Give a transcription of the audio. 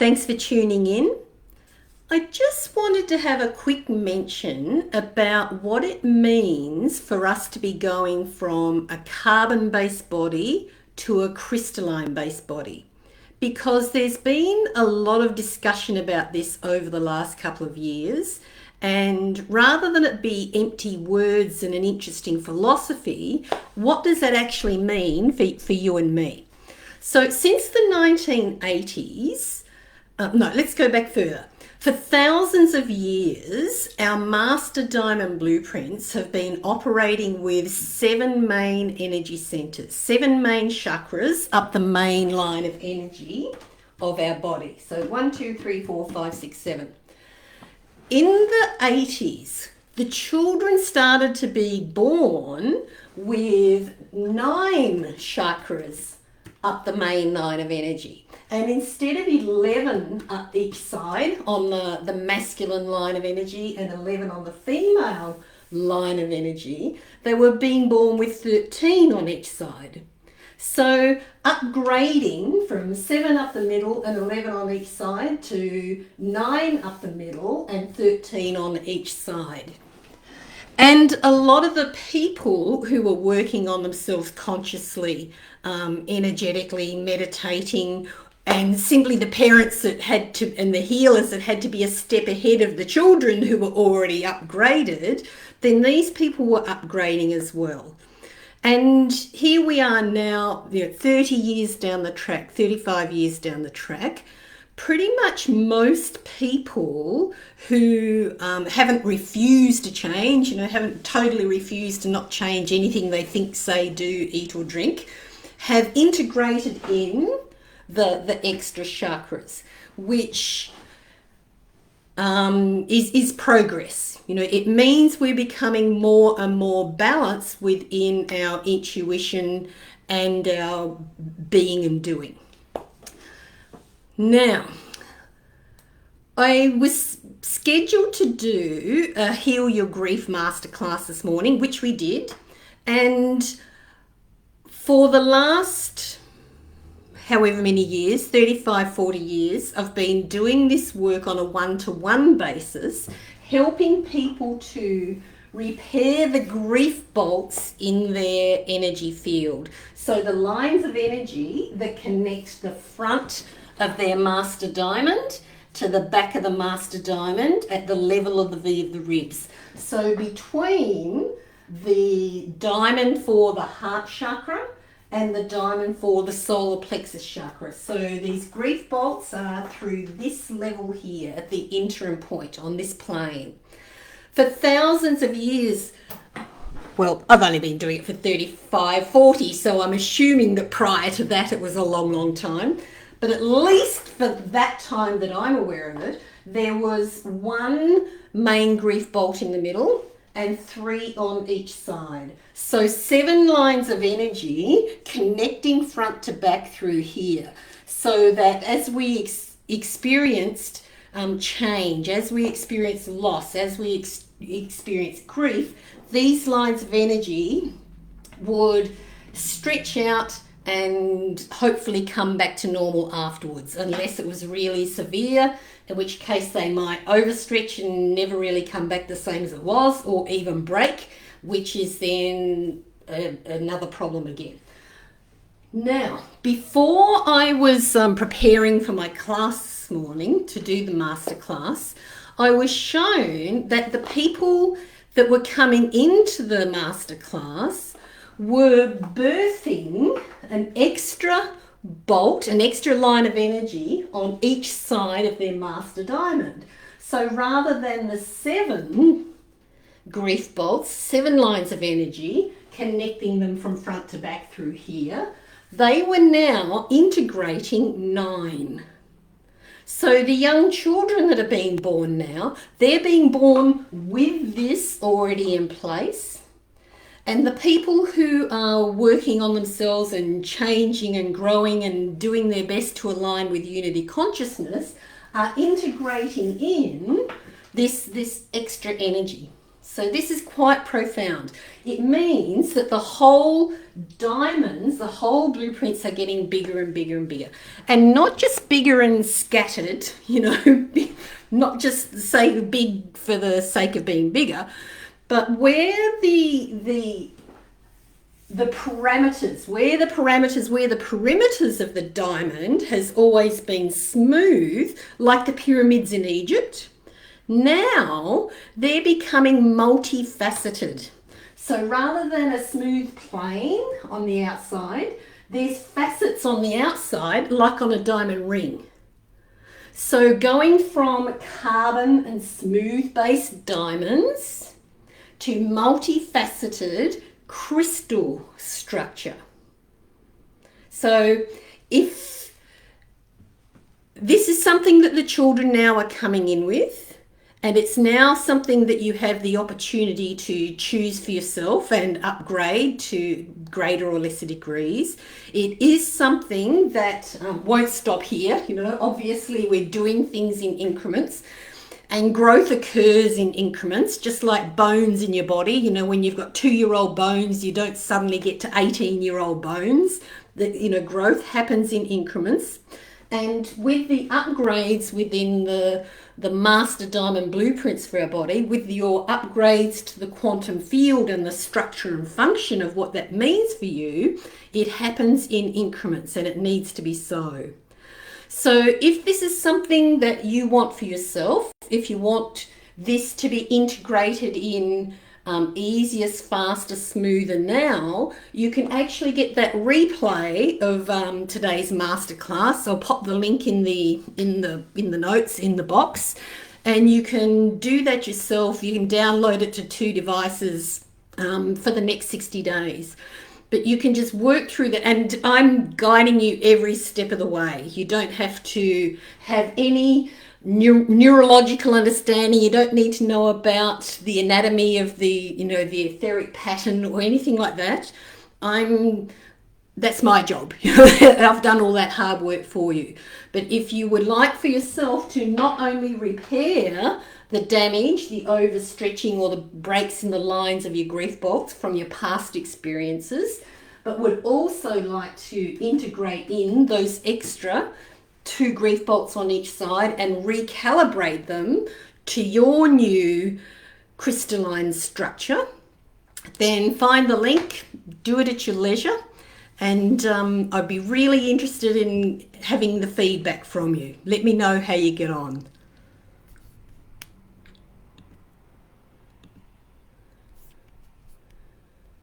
Thanks for tuning in. I just wanted to have a quick mention about what it means for us to be going from a carbon-based body to a crystalline-based body, because there's been a lot of discussion about this over the last couple of years, and rather than it be empty words and an interesting philosophy, what does that actually mean for you and me? So since the 1980s, let's go back further. For thousands of years, our master diamond blueprints have been operating with 7 main energy centers, 7 main chakras up the main line of energy of our body. So 1, 2, 3, 4, 5, 6, 7. In the 80s, the children started to be born with 9 chakras up the main line of energy. And instead of 11 up each side on the masculine line of energy and 11 on the female line of energy, they were being born with 13 on each side. So upgrading from 7 up the middle and 11 on each side to 9 up the middle and 13 on each side. And a lot of the people who were working on themselves consciously, energetically, meditating, and simply the parents that had to, and the healers that had to be a step ahead of the children who were already upgraded, then these people were upgrading as well. And here we are now, 30 years down the track, 35 years down the track. Pretty much most people who haven't refused to change, haven't totally refused to not change anything they think, say, do, eat or drink, have integrated in the extra chakras, which is progress. It means we're becoming more and more balanced within our intuition and our being and doing. Now, I was scheduled to do a Heal Your Grief masterclass this morning, which we did. And for the last however many years, 35, 40 years, I've been doing this work on a one-to-one basis, helping people to repair the grief bolts in their energy field. So the lines of energy that connect the front of their master diamond to the back of the master diamond at the level of the V of the ribs. So between the diamond for the heart chakra and the diamond for the solar plexus chakra. So these grief bolts are through this level here at the interim point on this plane. For thousands of years, well, I've only been doing it for 35, 40, so I'm assuming that prior to that it was a long, long time. But at least for that time that I'm aware of it, there was 1 main grief bolt in the middle and 3 on each side. So 7 lines of energy connecting front to back through here, so that as we experienced change, as we experienced loss, as we experienced grief, these lines of energy would stretch out and hopefully come back to normal afterwards, unless it was really severe, in which case they might overstretch and never really come back the same as it was, or even break, which is then another problem again. Now, before I was preparing for my class this morning to do the master class, I was shown that the people that were coming into the master class were birthing an extra bolt, an extra line of energy on each side of their master diamond. So rather than the 7 grief bolts, 7 lines of energy, connecting them from front to back through here, they were now integrating 9. So the young children that are being born now, they're being born with this already in place. And the people who are working on themselves and changing and growing and doing their best to align with unity consciousness are integrating in this extra energy. So this is quite profound. It means that the whole diamonds, the whole blueprints are getting bigger and bigger and bigger. And not just bigger and scattered, you know, not just say big for the sake of being bigger, but where the parameters, where the perimeters of the diamond has always been smooth, like the pyramids in Egypt, now they're becoming multifaceted. So rather than a smooth plane on the outside, there's facets on the outside, like on a diamond ring. So going from carbon and smooth based diamonds to multifaceted crystal structure. So if this is something that the children now are coming in with, and it's now something that you have the opportunity to choose for yourself and upgrade to greater or lesser degrees. It is something that won't stop here. You know, obviously we're doing things in increments, and growth occurs in increments, just like bones in your body. You know, when you've got 2-year-old bones, you don't suddenly get to 18-year-old bones. You know, growth happens in increments. And with the upgrades within the master diamond blueprints for our body, with your upgrades to the quantum field and the structure and function of what that means for you, it happens in increments, and it needs to be so. So if this is something that you want for yourself, if you want this to be integrated in easier, faster, smoother now, you can actually get that replay of today's masterclass. I'll pop the link in the notes in the box, and you can do that yourself. You can download it to 2 devices for the next 60 days. But you can just work through that, and I'm guiding you every step of the way. You don't have to have any neurological understanding. You don't need to know about the anatomy of the, you know, the etheric pattern or anything like that. That's my job. I've done all that hard work for you. But if you would like for yourself to not only repair the damage, the overstretching or the breaks in the lines of your grief bolts from your past experiences, but would also like to integrate in those extra 2 grief bolts on each side and recalibrate them to your new crystalline structure, then find the link, do it at your leisure, and I'd be really interested in having the feedback from you. Let me know how you get on.